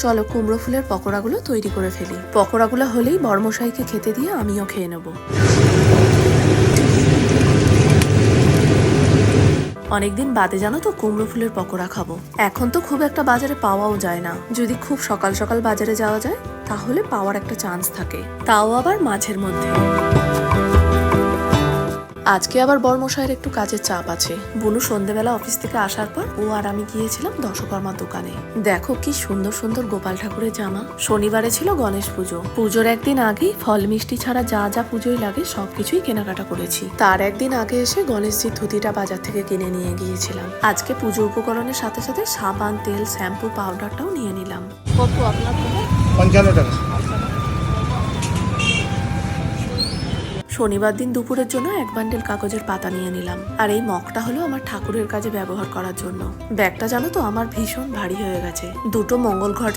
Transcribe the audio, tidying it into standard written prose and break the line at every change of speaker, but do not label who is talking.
চলো কুমড়ো ফুলের পকোড়াগুলো তৈরি করে ফেলি। পকোড়াগুলো হলেই বড়মশাইকে খেতে দিয়ে আমিও খেয়ে নেব। অনেকদিন বাদে জানো তো কুমড়ো ফুলের পকোড়া খাবো। এখন তো খুব একটা বাজারে পাওয়াও যায় না। যদি খুব সকাল সকাল বাজারে যাওয়া যায় তাহলে পাওয়ার একটা চান্স থাকে, তাও আবার মাঝের মধ্যে। আজকে আবার বড়মশাইয়ের একটু কাজের চাপ আছে। বুনু সন্ধ্যেবেলা অফিস থেকে আসার পর ও আর আমি গিয়েছিলাম দশকর্মার দোকানে। দেখো কি সুন্দর সুন্দর গোপাল ঠাকুরের জামা। শনিবারে ছিল গণেশ পুজো। পুজোর একদিন আগেই ফল মিষ্টি ছাড়া যা যা পুজোয় লাগে সবকিছুই কেনাকাটা করেছি। তার একদিন আগে এসে গণেশজির ধুতিটা বাজার থেকে কিনে নিয়ে গিয়েছিলাম। আজকে পুজো উপকরণের সাথে সাথে সাবান, তেল, শ্যাম্পু, পাউডারটাও নিয়ে নিলাম। কত আপনার?
55 টাকা।
শনিবার দিন দুপুরের জন্য এক বান্ডেল কাগজের পাতা নিয়ে নিলাম। আর এই মগটা হলো আমার ঠাকুরের কাজে ব্যবহার করার জন্য। ব্যাগটা জানো তো আমার ভীষণ ভারী হয়ে গেছে। দুটো মঙ্গল ঘট